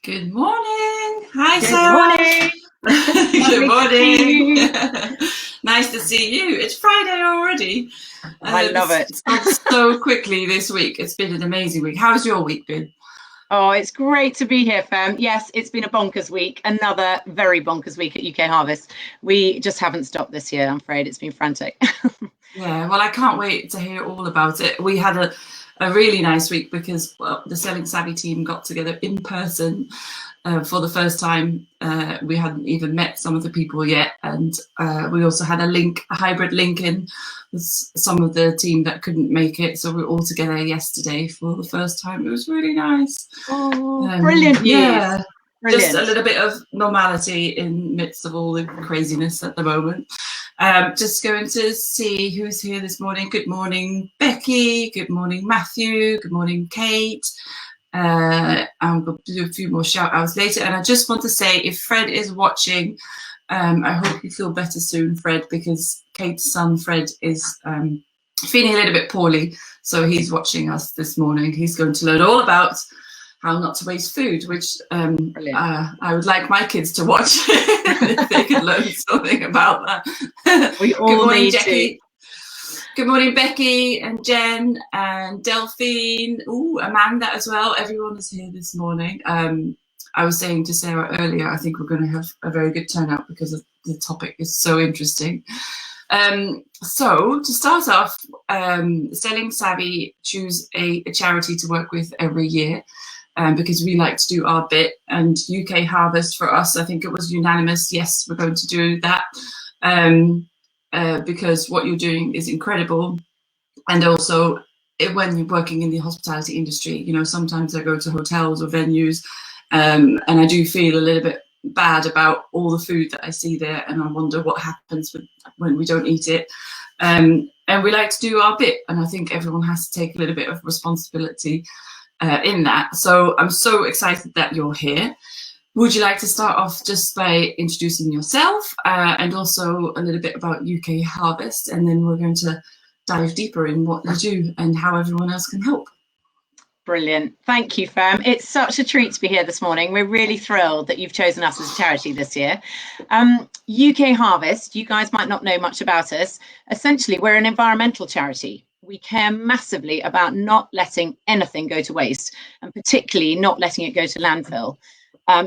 Good morning. Hi, Good Sarah. morning. Good morning. You. Nice to see you. It's Friday already. I love it. It's gone so quickly this week. It's been an amazing week. How's your week been? Oh, it's great to be here, Fem. Yes, it's been a bonkers week. Another very bonkers week at UKHarvest. We just haven't stopped this year, I'm afraid. It's been frantic. Yeah, well, I can't wait to hear all about it. We had a really nice week because the Selling Savvy team got together in person for the first time. We hadn't even met some of the people yet, and we also had a hybrid link in with some of the team that couldn't make it. So we were all together yesterday for the first time. It was really nice. Oh, brilliant news. Yeah, Brilliant. just a little bit of normality in midst of all the craziness at the moment. Just going to see who's here this morning. Good morning, Becky. Good morning, Matthew. Good morning, Kate. I'm going to do a few more shout outs later. And I just want to say, if Fred is watching, I hope you feel better soon, Fred, because Kate's son, Fred, is feeling a little bit poorly. So he's watching us this morning. He's going to learn all about how not to waste food, which I would like my kids to watch if they could learn something about that. We all need Jackie. Good morning, Becky and Jen and Delphine. Ooh, Amanda as well. Everyone is here this morning. I was saying to Sarah earlier, I think we're going to have a very good turnout because the topic is so interesting. So to start off, Selling Savvy choose a charity to work with every year. Because we like to do our bit, and UKHarvest for us, I think it was unanimous. Yes, we're going to do that because what you're doing is incredible. And also when you're working in the hospitality industry, you know, sometimes I go to hotels or venues and I do feel a little bit bad about all the food that I see there, and I wonder what happens when we don't eat it. And we like to do our bit, and I think everyone has to take a little bit of responsibility in that. So I'm so excited that you're here. Would you like to start off just by introducing yourself and also a little bit about UKHarvest, and then we're going to dive deeper in what you do and how everyone else can help. Brilliant. Thank you, Fem. It's such a treat to be here this morning. We're really thrilled that you've chosen us as a charity this year. UKHarvest, you guys might not know much about us. Essentially, we're an environmental charity. We care massively about not letting anything go to waste, and particularly not letting it go to landfill.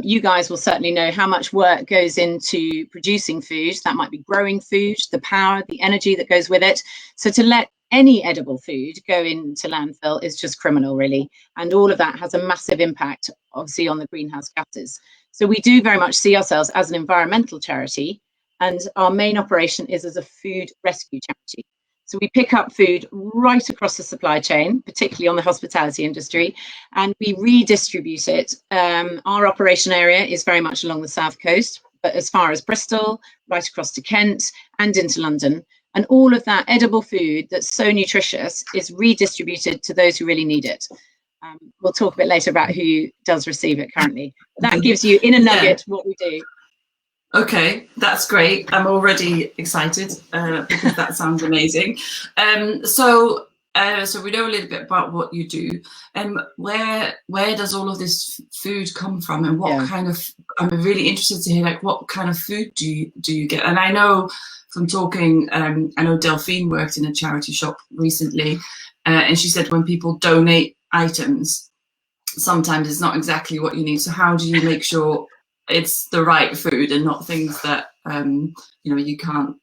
You guys will certainly know how much work goes into producing food. That might be growing food, the power, the energy that goes with it. So to let any edible food go into landfill is just criminal, really. And all of that has a massive impact, obviously, on the greenhouse gases. So we do very much see ourselves as an environmental charity, and our main operation is as a food rescue charity. So we pick up food right across the supply chain, particularly on the hospitality industry, and we redistribute it. Our operation area is very much along the south coast, but as far as Bristol, right across to Kent and into London. And all of that edible food that's so nutritious is redistributed to those who really need it. We'll talk a bit later about who does receive it currently. That gives you, in a nugget, what we do. Okay, that's great. I'm already excited because that sounds amazing. So we know a little bit about what you do, and where does all of this food come from, and what kind of? I'm really interested to hear, like, what kind of food do you get? And I know from talking, I know Delphine worked in a charity shop recently, and she said when people donate items, sometimes it's not exactly what you need. So how do you make sure it's the right food and not things that you know, you can't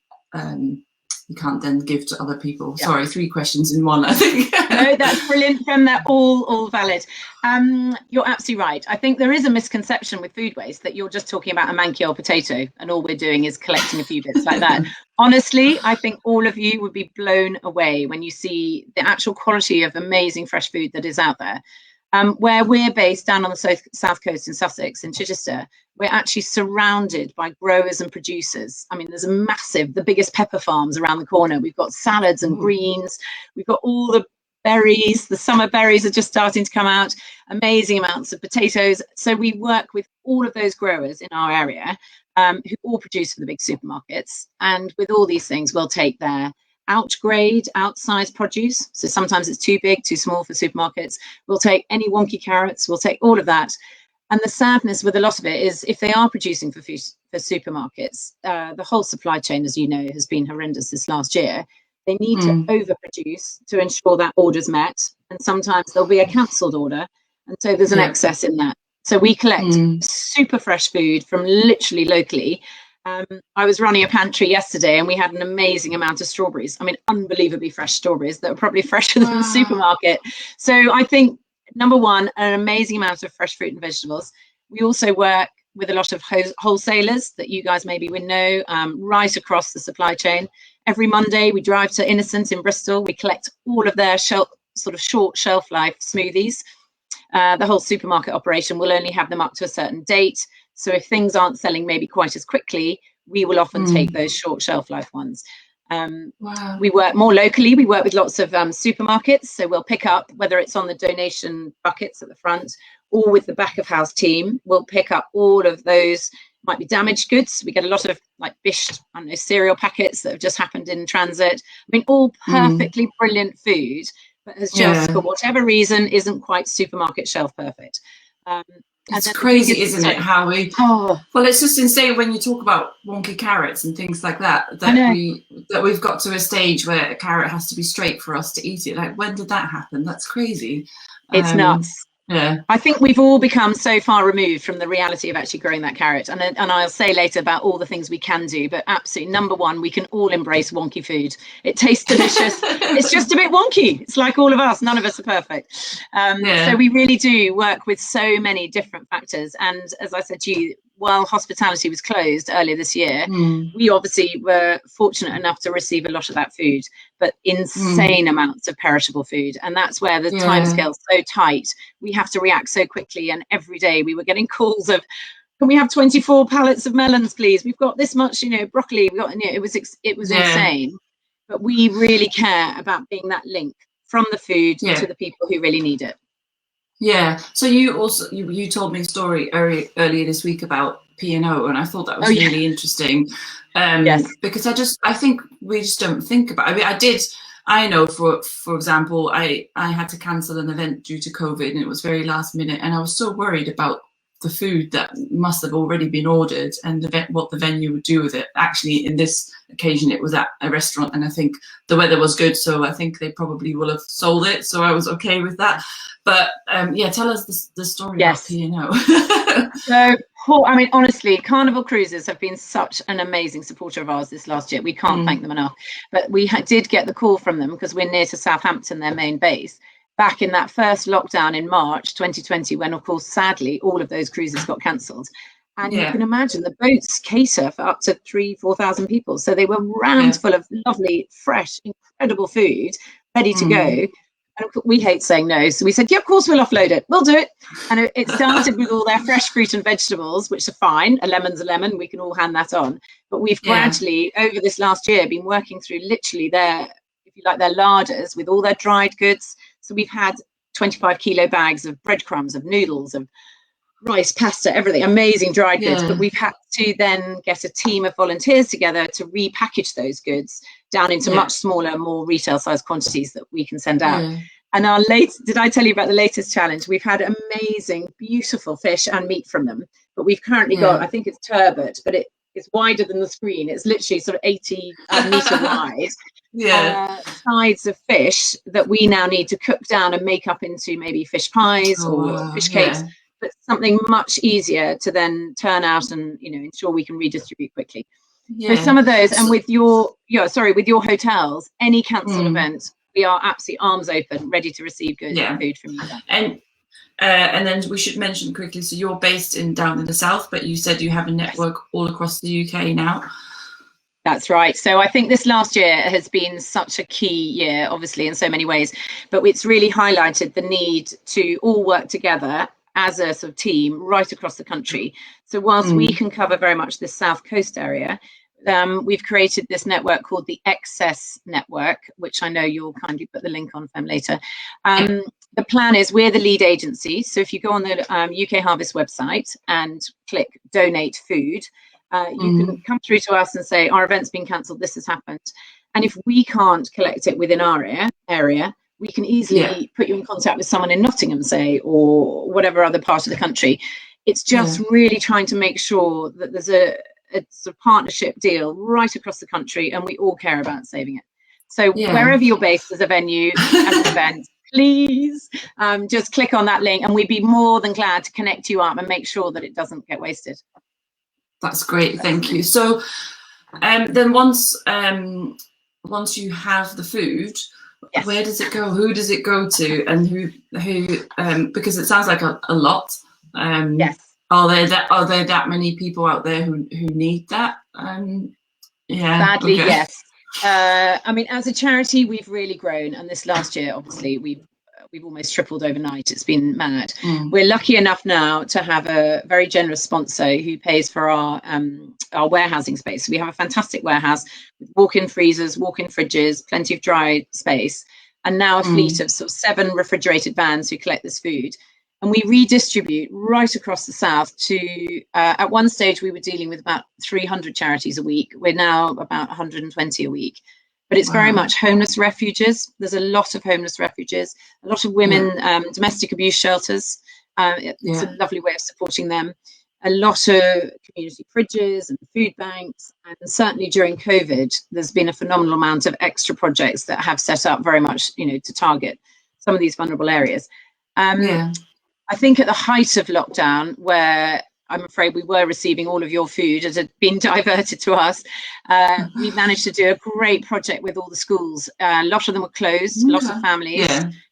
then give to other people? Yeah. Sorry, 3 questions in one, I think. No, that's brilliant, Fem. They're all valid. You're absolutely right. I think there is a misconception with food waste that you're just talking about a manky old potato and all we're doing is collecting a few bits like that. Honestly, I think all of you would be blown away when you see the actual quality of amazing fresh food that is out there. Where we're based down on the south coast in Sussex, in Chichester, we're actually surrounded by growers and producers. I mean, there's the biggest pepper farms around the corner. We've got salads and greens. We've got all the berries. The summer berries are just starting to come out. Amazing amounts of potatoes. So we work with all of those growers in our area who all produce for the big supermarkets. And with all these things, we'll take their outgrade, outsized produce. So sometimes it's too big, too small for supermarkets. We'll take any wonky carrots. We'll take all of that. And the sadness with a lot of it is if they are producing for food, for supermarkets, the whole supply chain, as you know, has been horrendous this last year. They need to overproduce to ensure that order's met. And sometimes there'll be a cancelled order. And so there's an excess in that. So we collect super fresh food from literally locally. I was running a pantry yesterday and we had an amazing amount of strawberries. I mean, unbelievably fresh strawberries that are probably fresher than the supermarket. So I think, number one, an amazing amount of fresh fruit and vegetables. We also work with a lot of wholesalers that you guys maybe would know, right across the supply chain. Every Monday we drive to Innocent in Bristol. We collect all of their sort of short shelf life smoothies. The whole supermarket operation will only have them up to a certain date. So if things aren't selling maybe quite as quickly, we will often take those short shelf life ones. We work more locally. We work with lots of supermarkets. So we'll pick up, whether it's on the donation buckets at the front or with the back of house team, we'll pick up all of those, might be damaged goods. We get a lot of like Bish, I don't know, cereal packets that have just happened in transit. I mean, all perfectly brilliant food, but has just, for whatever reason, isn't quite supermarket shelf perfect. It's crazy, isn't it? How we, well, it's just insane when you talk about wonky carrots and things like that, that we've got to a stage where a carrot has to be straight for us to eat it. Like, when did that happen? That's crazy. It's nuts. Yeah, I think we've all become so far removed from the reality of actually growing that carrot. And I'll say later about all the things we can do, but absolutely, number one, we can all embrace wonky food. It tastes delicious. It's just a bit wonky. It's like all of us. None of us are perfect. So we really do work with so many different factors. And as I said to you, while hospitality was closed earlier this year, we obviously were fortunate enough to receive a lot of that food, but insane amounts of perishable food. And that's where the timescale's so tight. We have to react so quickly. And every day we were getting calls of, can we have 24 pallets of melons, please? We've got this much, broccoli. We got, it was insane. But we really care about being that link from the food to the people who really need it. Yeah. So you also you told me a story earlier this week about P&O, and I thought that was really interesting. Because I think we just don't think about. I mean, I know for example, I had to cancel an event due to COVID, and it was very last minute, and I was so worried about the food that must have already been ordered and what the venue would do with it. Actually, in this occasion, it was at a restaurant, and I think the weather was good, so I think they probably will have sold it. So I was okay with that. But tell us the story about P&O. So, I mean, honestly, Carnival Cruises have been such an amazing supporter of ours this last year. We can't thank them enough. But we did get the call from them because we're near to Southampton, their main base, back in that first lockdown in March 2020, when, of course, sadly, all of those cruises got cancelled. And you can imagine the boats cater for up to 3,000-4,000 people. So they were rammed full of lovely, fresh, incredible food, ready to go. And we hate saying no. So we said, yeah, of course, we'll offload it. We'll do it. And it started with all their fresh fruit and vegetables, which are fine. A lemon's a lemon. We can all hand that on. But we've gradually, over this last year, been working through literally their larders with all their dried goods. So we've had 25 kilo bags of breadcrumbs, of noodles, of rice, pasta, everything, amazing dried goods. But we've had to then get a team of volunteers together to repackage those goods down into much smaller, more retail sized quantities that we can send out. And did I tell you about the latest challenge? We've had amazing, beautiful fish and meat from them, but we've currently got, I think it's turbot, but it's wider than the screen. It's literally sort of 80 meter wide. Sides of fish that we now need to cook down and make up into maybe fish pies or fish cakes, but something much easier to then turn out and ensure we can redistribute quickly. So some of those, and with your hotels, any cancelled event, we are absolutely arms open, ready to receive goods and food from you guys. And then we should mention quickly, so you're based down in the south, but you said you have a network all across the UK now. That's right. So I think this last year has been such a key year, obviously, in so many ways, but it's really highlighted the need to all work together as a sort of team right across the country. So whilst we can cover very much the South Coast area, we've created this network called the Excess Network, which I know you'll kindly put the link on Fem later. The plan is we're the lead agency. So if you go on the UKHarvest website and click donate food, you can come through to us and say, our event's been cancelled, this has happened. And if we can't collect it within our area, we can easily put you in contact with someone in Nottingham, say, or whatever other part of the country. It's just really trying to make sure that there's a sort of partnership deal right across the country, and we all care about saving it. So wherever you're based as a venue, as an event, please just click on that link, and we'd be more than glad to connect you up and make sure that it doesn't get wasted. That's great, thank you. So then once you have the food, where does it go? Who does it go to? And who because it sounds like a lot. Yes. Are there that many people out there who need that? Sadly, yes. I mean, as a charity, we've really grown, and this last year, obviously, we've almost tripled overnight. It's been mad. We're lucky enough now to have a very generous sponsor who pays for our warehousing space. So we have a fantastic warehouse with walk-in freezers, walk-in fridges, plenty of dry space, and now a fleet of sort of 7 refrigerated vans who collect this food. And we redistribute right across the south to, at one stage, we were dealing with about 300 charities a week. We're now about 120 a week. But it's very much homeless refuges. There's a lot of homeless refuges, a lot of women, domestic abuse shelters. It's a lovely way of supporting them. A lot of community fridges and food banks. And certainly during COVID, there's been a phenomenal amount of extra projects that have set up very much, to target some of these vulnerable areas. I think at the height of lockdown, where I'm afraid we were receiving all of your food as it had been diverted to us, we managed to do a great project with all the schools. A lot of them were closed. A lot of families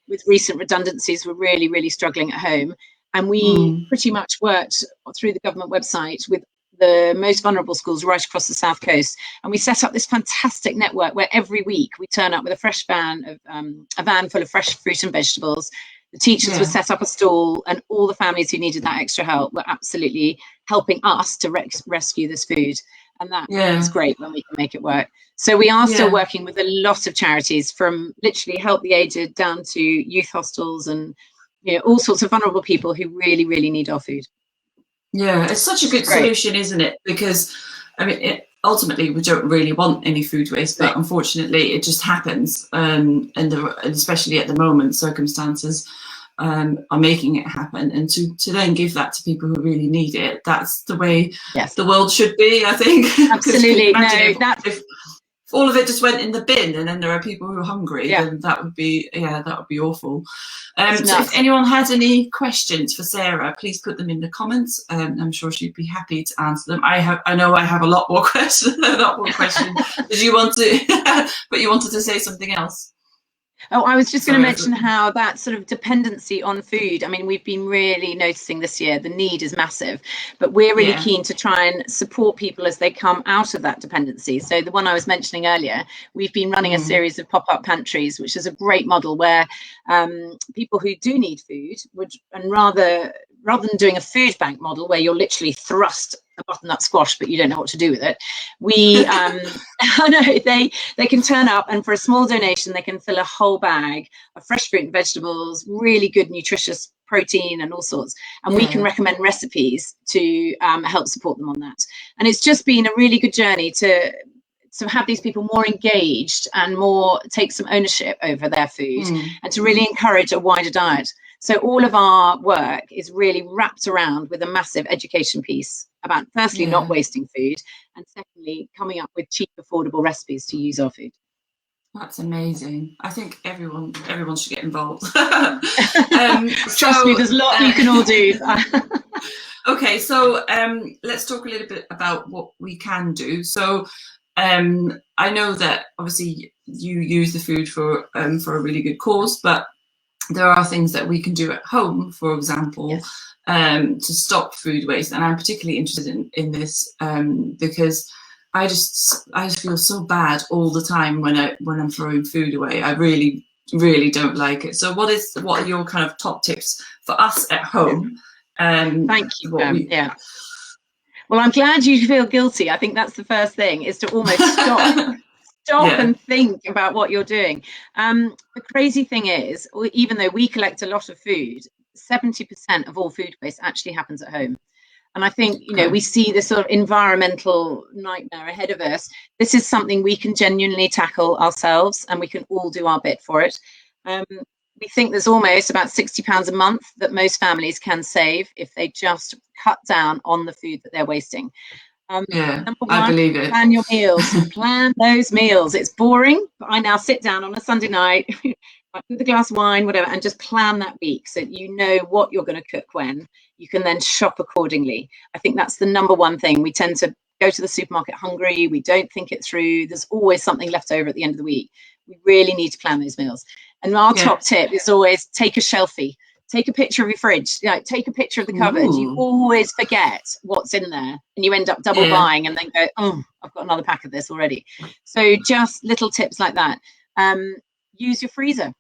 with recent redundancies were really, really struggling at home. And we pretty much worked through the government website with the most vulnerable schools right across the South Coast. And we set up this fantastic network where every week we turn up with a fresh van, a van full of fresh fruit and vegetables. The teachers would set up a stall, and all the families who needed that extra help were absolutely helping us to rescue this food. And that is great when we can make it work. So we are still working with a lot of charities, from literally Help the Aged down to youth hostels and all sorts of vulnerable people who really, really need our food. Yeah, it's such a good solution, isn't it? Because, I mean, ultimately, we don't really want any food waste, but unfortunately, it just happens. And especially at the moment, circumstances are making it happen. And to then give that to people who really need it, that's the way the world should be, I think. Absolutely. If all of it just went in the bin, and then there are people who are hungry, then that would be awful. So if anyone has any questions for Sarah, please put them in the comments. I'm sure she'd be happy to answer them. I know I have a lot more questions. Did you want to? But you wanted to say something else. Oh, I was just going to mention how that sort of dependency on food, I mean, we've been really noticing this year, the need is massive, but we're really keen to try and support people as they come out of that dependency. So the one I was mentioning earlier, we've been running a series of pop-up pantries, which is a great model where people who do need food would, and rather than doing a food bank model where you're literally thrust a butternut squash but you don't know what to do with it, we I know they can turn up, and for a small donation they can fill a whole bag of fresh fruit and vegetables, really good nutritious protein and all sorts, and we can recommend recipes to help support them on that. And it's just been a really good journey to have these people more engaged and more take some ownership over their food, and to really encourage a wider diet. So all of our work is really wrapped around with a massive education piece about, firstly, not wasting food, and secondly, coming up with cheap, affordable recipes to use our food. That's amazing. I think everyone should get involved. Trust me, there's a lot you can all do. Okay, so let's talk a little bit about what we can do. So I know that obviously you use the food for a really good cause, but there are things that we can do at home, for example, to stop food waste. And I'm particularly interested in this because I just feel so bad all the time when I'm throwing food away. I really, really don't like it. So what are your kind of top tips for us at home? Thank you. Well, I'm glad you feel guilty. I think that's the first thing, is to almost stop and think about what you're doing. The crazy thing is, even though we collect a lot of food, 70% of all food waste actually happens at home. And I think, we see this sort of environmental nightmare ahead of us. This is something we can genuinely tackle ourselves, and we can all do our bit for it. we think there's almost about £60 a month that most families can save if they just cut down on the food that they're wasting. Yeah, number one, I believe it. plan your meals. Plan those meals. It's boring, but I now sit down on a Sunday night with a glass of wine, whatever, and just plan that week so that you know what you're going to cook when. You can then shop accordingly. I think that's the number one thing. We tend to go to the supermarket hungry. We don't think it through. There's always something left over at the end of the week. We really need to plan those meals. And our top tip is always take a shelfie. Take a picture of your fridge, take a picture of the cupboard. Ooh. You always forget what's in there and you end up double buying and then go, oh, I've got another pack of this already. So just little tips like that. Use your freezer.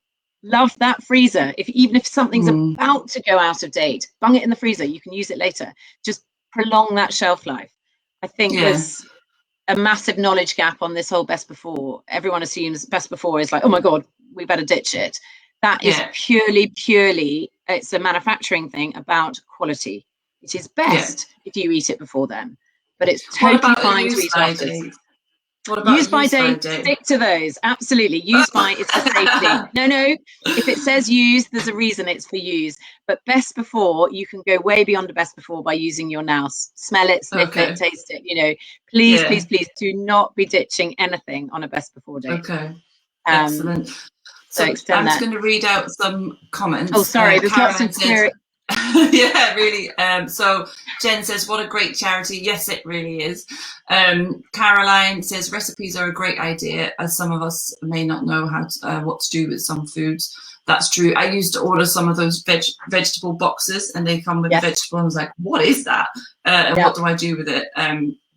Love that freezer. Even if something's about to go out of date, bung it in the freezer. You can use it later. Just prolong that shelf life. I think there's a massive knowledge gap on this whole best before. Everyone assumes best before is like, oh my God, we better ditch it. That is purely, it's a manufacturing thing about quality. It is best if you eat it before then, but it's totally fine to eat after. What about use by date? Stick to those. Absolutely. Use by is for safety. No. If it says use, there's a reason it's for use. But best before, you can go way beyond a best before by using your nous. Smell it, sniff it, taste it. Please do not be ditching anything on a best before date. Okay. Excellent. So I'm just going to read out some comments. Oh, sorry. There's lots of yeah, really. So Jen says, what a great charity. Yes, it really is. Caroline says, recipes are a great idea, as some of us may not know what to do with some foods. That's true. I used to order some of those vegetable boxes and they come with vegetable. I was like, what is that? And what do I do with it?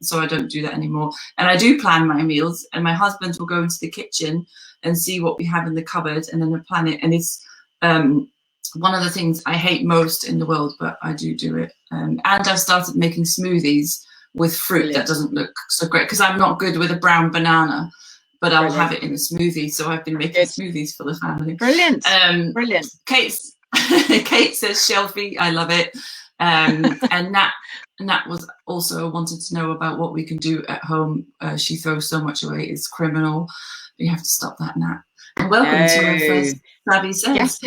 So I don't do that anymore. And I do plan my meals, and my husband will go into the kitchen and see what we have in the cupboard and then I plan it. And it's one of the things I hate most in the world, but I do it. And I've started making smoothies with fruit that doesn't look so great because I'm not good with a brown banana, but I'll have it in a smoothie. So I've been making smoothies for the family. Brilliant. Kate says shelfie. I love it. And Nat was also wanted to know about what we can do at home. She throws so much away. It's criminal. You have to stop that, Nat. And welcome to our first Savvy Says.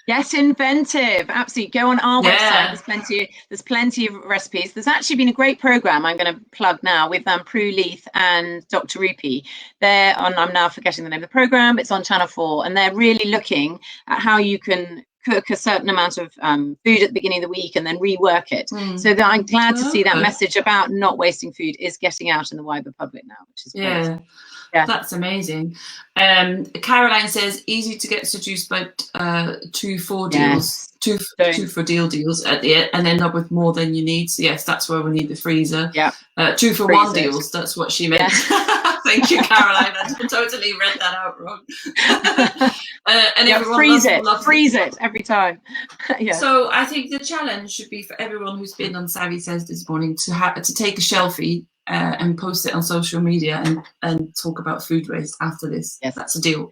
Yes, inventive. Absolutely. Go on our website. There's plenty of recipes. There's actually been a great program I'm going to plug now with Prue Leith and Dr. Rupi. They're on, I'm now forgetting the name of the program. It's on Channel 4, and they're really looking at how you can cook a certain amount of food at the beginning of the week and then rework it. So that I'm glad to see that message about not wasting food is getting out in the wider public now, which is great. Yeah, that's amazing. Caroline says easy to get seduced by 2 for deals, two for deals at the end, and end up with more than you need. So yes, that's where we need the freezer. 2 for 1 deals. That's what she meant. Thank you, Caroline. I totally read that out wrong. And everyone freeze it every time. So I think the challenge should be for everyone who's been on Savvy Says this morning to take a shelfie and post it on social media and talk about food waste after this. Yes, that's a deal.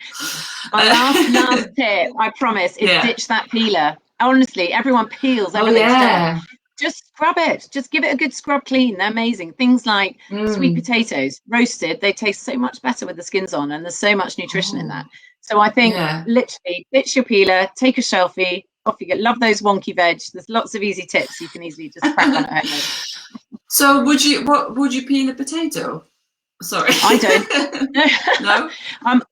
My last tip, I promise, is ditch that peeler. Honestly, everyone peels everything. Just scrub it. Just give it a good scrub clean. They're amazing. Things like sweet potatoes, roasted, they taste so much better with the skins on, and there's so much nutrition in that. So I think literally ditch your peeler, take a shelfie, off you go. Love those wonky veg. There's lots of easy tips you can easily just crack on at home. So would you peel a potato? Sorry. I don't. No?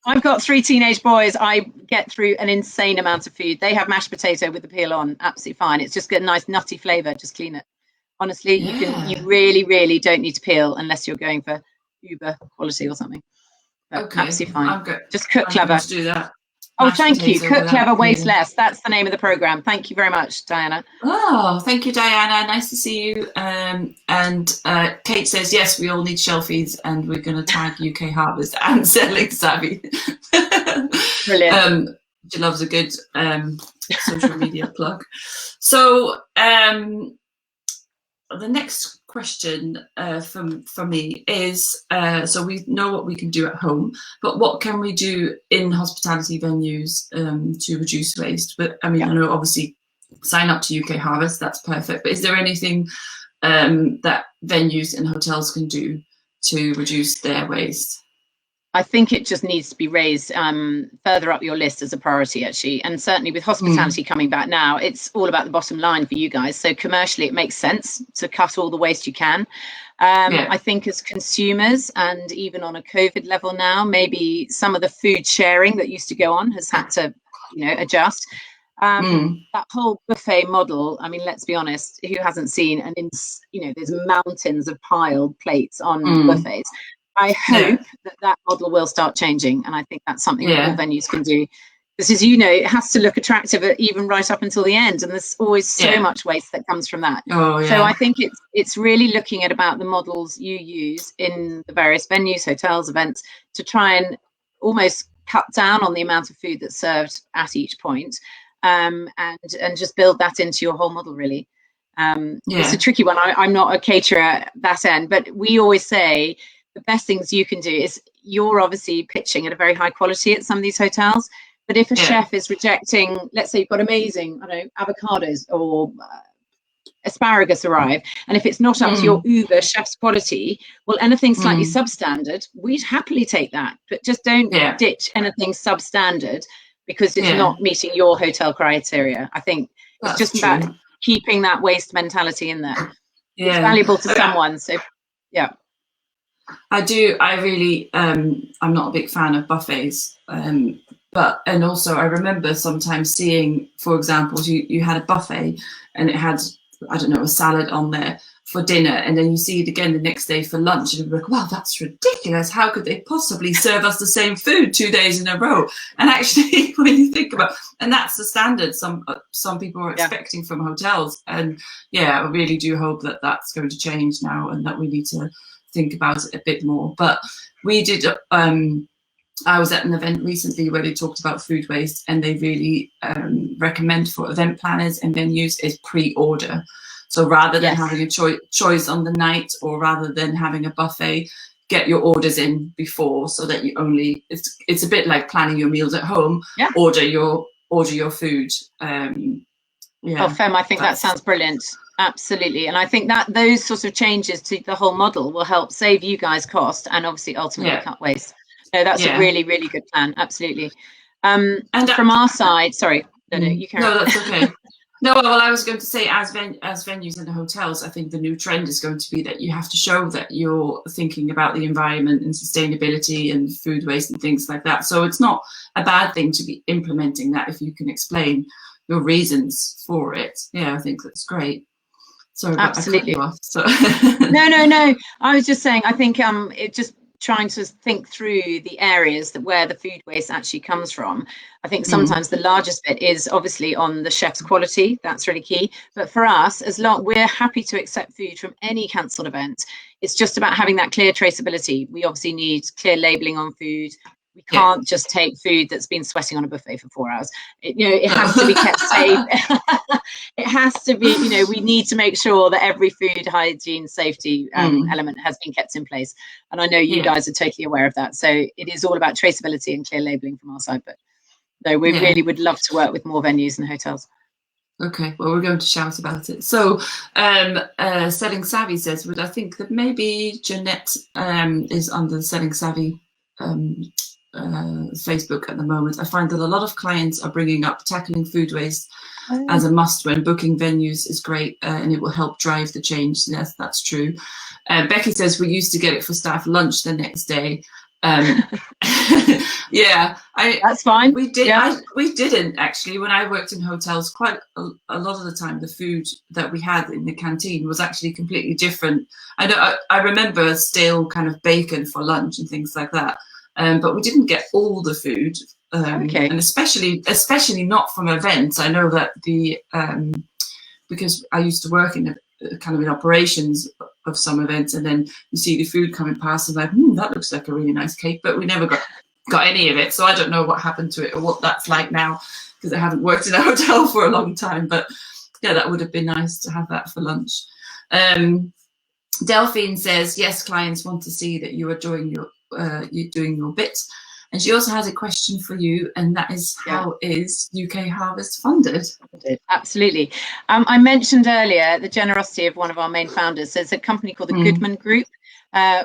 I've got 3 teenage boys. I get through an insane amount of food. They have mashed potato with the peel on. Absolutely fine. It's just got a nice nutty flavour. Just clean it. Honestly, you really, really don't need to peel unless you're going for Uber quality or something. But absolutely fine. Just cook clever. To do that. Oh, thank you. Cook clever, waste less. That's the name of the program. Thank you very much, Diana. Oh, thank you, Diana. Nice to see you. And Kate says, yes, we all need shelfies, and we're going to tag UKHarvest and Selling Savvy. Brilliant. She loves a good social media plug. So the next question from me is, so we know what we can do at home, but what can we do in hospitality venues to reduce waste? But I mean, I know obviously sign up to UKHarvest, that's perfect, but is there anything that venues and hotels can do to reduce their waste? I think it just needs to be raised further up your list as a priority, actually. And certainly with hospitality coming back now, it's all about the bottom line for you guys. So commercially, it makes sense to cut all the waste you can. I think as consumers, and even on a COVID level now, maybe some of the food sharing that used to go on has had to, adjust. That whole buffet model, I mean, let's be honest, who hasn't seen there's mountains of piled plates on buffets. I hope that model will start changing, and I think that's something that all venues can do. Because, as you know, it has to look attractive even right up until the end, and there's always so much waste that comes from that. So I think it's really looking at about the models you use in the various venues, hotels, events, to try and almost cut down on the amount of food that's served at each point, and just build that into your whole model, really. It's a tricky one. I'm not a caterer at that end, but we always say the best things you can do is, you're obviously pitching at a very high quality at some of these hotels, but if a chef is rejecting, let's say you've got amazing, avocados or asparagus arrive, and if it's not up to your uber chef's quality, well, anything slightly substandard, we'd happily take that, but just don't ditch anything substandard because it's not meeting your hotel criteria. I think it's just about keeping that waste mentality in there. It's valuable to someone, so I really I'm not a big fan of buffets, and also I remember sometimes seeing, for example, you had a buffet and it had, I don't know, a salad on there for dinner, and then you see it again the next day for lunch, and you're like, wow, that's ridiculous, how could they possibly serve us the same food 2 days in a row? And actually, when you think about, and that's the standard some people are expecting from hotels, and I really do hope that that's going to change now, and that we need to think about it a bit more. But we did I was at an event recently where they talked about food waste, and they really recommend for event planners and venues is pre-order. So rather than having a choice on the night, or rather than having a buffet, get your orders in before, so that you only, it's a bit like planning your meals at home. Order your food. Fem, I think that sounds brilliant. Absolutely. And I think that those sorts of changes to the whole model will help save you guys cost, and obviously ultimately cut waste. No, that's a really, really good plan. Absolutely. And from our side, sorry, no, you carry on. No, that's okay. No, well, I was going to say, as venues and the hotels, I think the new trend is going to be that you have to show that you're thinking about the environment and sustainability and food waste and things like that. So it's not a bad thing to be implementing that if you can explain your reasons for it. I think that's great. Sorry, absolutely. I cut you off, so. No. I was just saying, I think it just trying to think through the areas where the food waste actually comes from. I think sometimes the largest bit is obviously on the chef's quality. That's really key. But for us, as long we're happy to accept food from any cancelled event, it's just about having that clear traceability. We obviously need clear labelling on food. We can't just take food that's been sweating on a buffet for 4 hours. It has to be kept safe. It has to be, we need to make sure that every food hygiene safety element has been kept in place. And I know you guys are totally aware of that. So it is all about traceability and clear labelling from our side. But no, we really would love to work with more venues and hotels. Okay, well, we're going to shout about it. So Selling Savvy says, I think that maybe Jeanette is under the Selling Savvy Facebook at the moment. I find that a lot of clients are bringing up tackling food waste as a must when booking venues is great, and it will help drive the change. Yes, that's true. Becky says we used to get it for staff lunch the next day. That's fine. We did. We didn't actually. When I worked in hotels, quite a lot of the time, the food that we had in the canteen was actually completely different. I remember stale kind of bacon for lunch and things like that. But we didn't get all the food, and especially not from events. I know that because I used to work in operations of some events, and then you see the food coming past and like, that looks like a really nice cake, but we never got any of it. So I don't know what happened to it or what that's like now, because I haven't worked in a hotel for a long time. But that would have been nice to have that for lunch. Delphine says, yes, clients want to see that you are doing your bit. And she also has a question for you, and that is, how is UKHarvest funded? Absolutely. I mentioned earlier the generosity of one of our main founders. There's a company called the Goodman Group,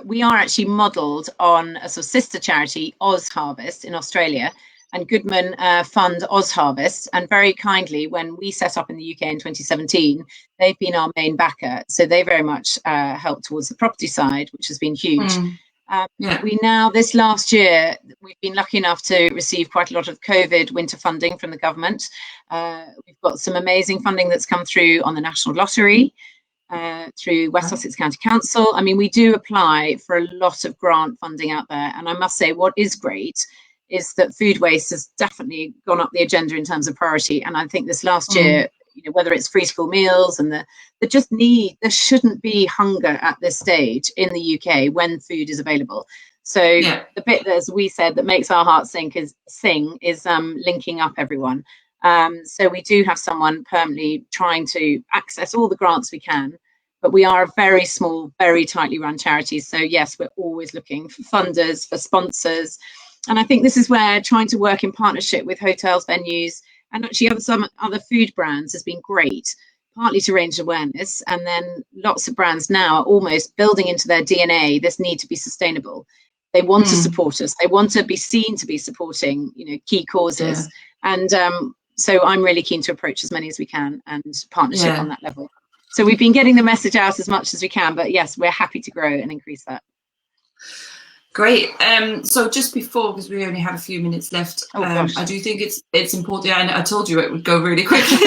We are actually modelled on a sort of sister charity, UKHarvest, in Australia, and Goodman fund UKHarvest. And very kindly, when we set up in the UK in 2017, they've been our main backer. So they very much helped towards the property side, which has been huge. We now, this last year, we've been lucky enough to receive quite a lot of COVID winter funding from the government. We've got some amazing funding that's come through on the National Lottery, through West Sussex County Council. I mean, we do apply for a lot of grant funding out there. And I must say, what is great is that food waste has definitely gone up the agenda in terms of priority. And I think this last year, you know, whether it's free school meals and there shouldn't be hunger at this stage in the UK when food is available. So the bit that, as we said, that makes our hearts sing is linking up everyone. So we do have someone permanently trying to access all the grants we can, but we are a very small, very tightly run charity. So yes, we're always looking for funders, for sponsors. And I think this is where trying to work in partnership with hotels, venues, and actually some other food brands has been great, partly to raise awareness. And then lots of brands now are almost building into their DNA this need to be sustainable. They want to support us. They want to be seen to be supporting, you know, key causes. And so I'm really keen to approach as many as we can and partnership on that level. So we've been getting the message out as much as we can, but yes, we're happy to grow and increase that. Great. So just before, because we only have a few minutes left, I do think it's important. I told you it would go really quickly.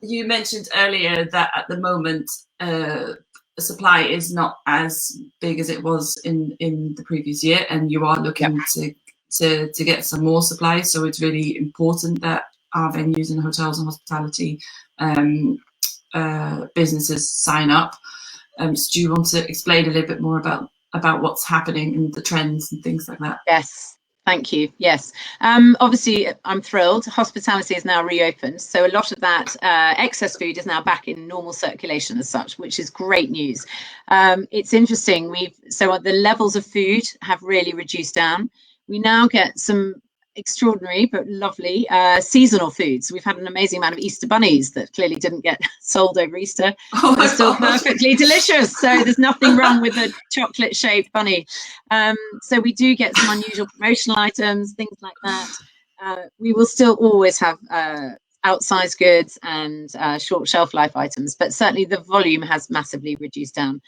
You mentioned earlier that at the moment supply is not as big as it was in the previous year, and you are looking to get some more supply. So it's really important that our venues and hotels and hospitality businesses sign up. So do you want to explain a little bit more about what's happening and the trends and things like that? Yes, thank you. Yes, obviously I'm thrilled. Hospitality is now reopened, so a lot of that excess food is now back in normal circulation as such, which is great news. It's interesting. So the levels of food have really reduced down. We now get some extraordinary but lovely seasonal foods. We've had an amazing amount of Easter bunnies that clearly didn't get sold over Easter. They're still perfectly delicious. So there's nothing wrong with a chocolate shaped bunny. So we do get some unusual promotional items, things like that. We will still always have outsized goods and short shelf life items, but certainly the volume has massively reduced down.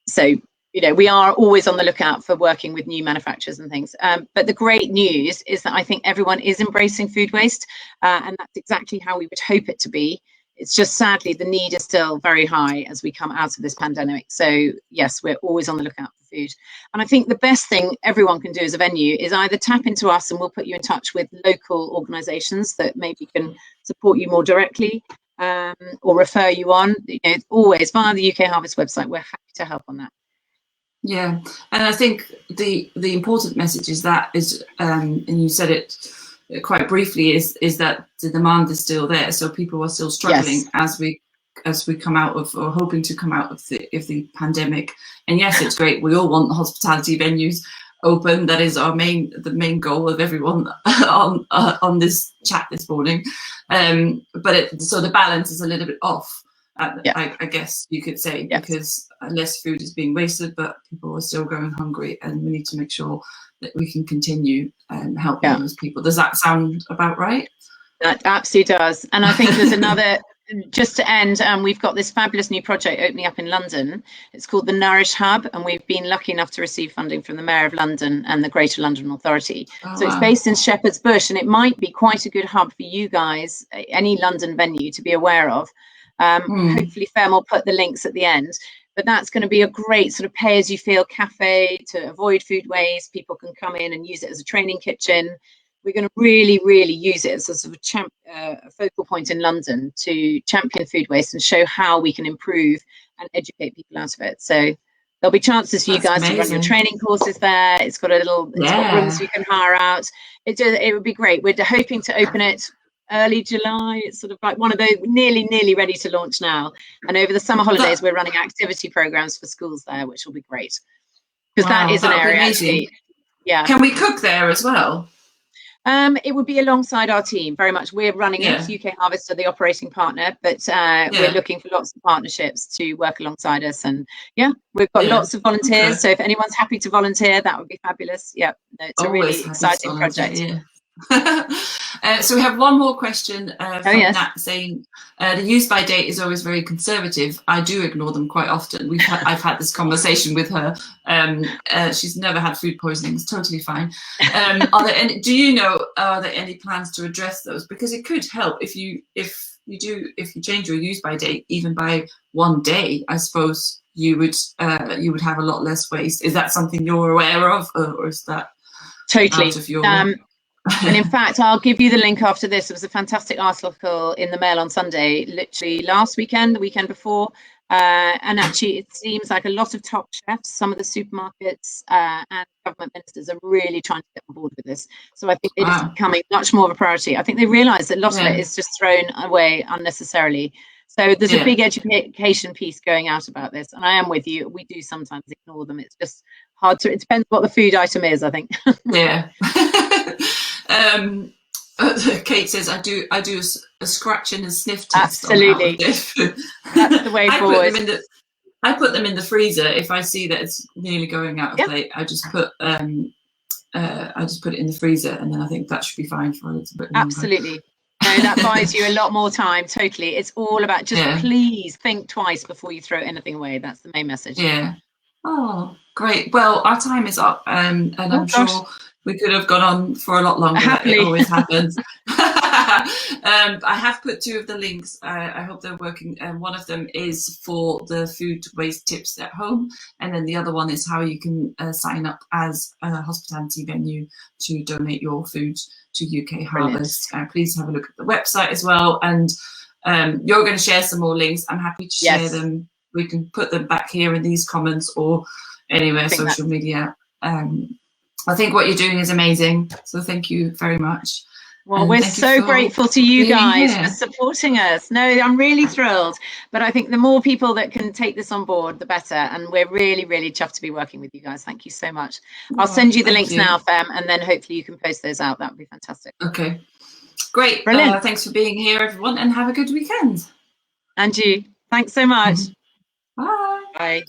So you know, we are always on the lookout for working with new manufacturers and things. But the great news is that I think everyone is embracing food waste, and that's exactly how we would hope it to be. It's just sadly the need is still very high as we come out of this pandemic. So yes, we're always on the lookout for food. And I think the best thing everyone can do as a venue is either tap into us and we'll put you in touch with local organisations that maybe can support you more directly, or refer you on. You know, always via the UKHarvest website. We're happy to help on that. Yeah, and I think the important message is and you said it quite briefly, is that the demand is still there. So people are still struggling as we come out of, or hoping to come out of the pandemic. And yes, it's great. We all want the hospitality venues open. That is the main goal of everyone on this chat this morning. But so the balance is a little bit off. I guess you could say, because less food is being wasted, but people are still going hungry, and we need to make sure that we can continue helping those people. Does that sound about right? That absolutely does. And I think there's another, just to end, we've got this fabulous new project opening up in London. It's called the Nourish Hub, and we've been lucky enough to receive funding from the Mayor of London and the Greater London Authority. So it's based in Shepherd's Bush, and it might be quite a good hub for you guys, any London venue, to be aware of. Hopefully Fem will put the links at the end, but that's going to be a great sort of pay-as-you-feel cafe to avoid food waste. People can come in and use it as a training kitchen. We're going to really, really use it as a sort of a focal point in London to champion food waste and show how we can improve and educate people out of it. So there'll be chances for you guys to run your training courses there. It's got it's got rooms you can hire out. It would be great. We're hoping to open it early July. It's sort of like one of those nearly ready to launch now. And over the summer holidays, we're running activity programs for schools there, which will be great. Because that is an area. Can we cook there as well? It would be alongside our team, very much. We're running it. UKHarvest are the operating partner, but we're looking for lots of partnerships to work alongside us. And yeah, we've got lots of volunteers. Okay. So if anyone's happy to volunteer, that would be fabulous. Yeah, no, it's always a really exciting project. Yeah. So we have one more question from Nat saying the use by date is always very conservative. I do ignore them quite often. I've had this conversation with her. She's never had food poisoning. It's totally fine. Are there any plans to address those? Because it could help if you change your use by date even by 1 day. I suppose you would have a lot less waste. Is that something you're aware of, or is that totally out of your and in fact, I'll give you the link after this. It was a fantastic article in the Mail on Sunday, literally last weekend, the weekend before. And actually, it seems like a lot of top chefs, some of the supermarkets and government ministers are really trying to get on board with this. So I think it is becoming much more of a priority. I think they realise that a lot of it is just thrown away unnecessarily. So there's a big education piece going out about this. And I am with you. We do sometimes ignore them. It's just hard to, it depends what the food item is, I think. Yeah. Kate says I do a scratch and a sniff test. Absolutely. That's the way forward. I put them in the freezer if I see that it's nearly going out of date. I just put it in the freezer, and then I think that should be fine for a little bit longer. Absolutely. No, that buys you a lot more time. Totally. It's all about just please think twice before you throw anything away. That's the main message. Yeah. Oh, great. Well, our time is up, and I'm sure we could have gone on for a lot longer. It always happens. I have put 2 of the links. I hope they're working. One of them is for the food waste tips at home, and then the other one is how you can sign up as a hospitality venue to donate your food to UKHarvest. Please have a look at the website as well. And you're going to share some more links. I'm happy to share them. We can put them back here in these comments or anywhere social media. I think what you're doing is amazing. So thank you very much. Well, we're so grateful to you guys for supporting us. No, I'm really thrilled. But I think the more people that can take this on board, the better. And we're really, really chuffed to be working with you guys. Thank you so much. I'll send you the links now, Fem, and then hopefully you can post those out. That would be fantastic. Okay, great. Brilliant. Thanks for being here, everyone, and have a good weekend. And you. Thanks so much. Bye. Bye.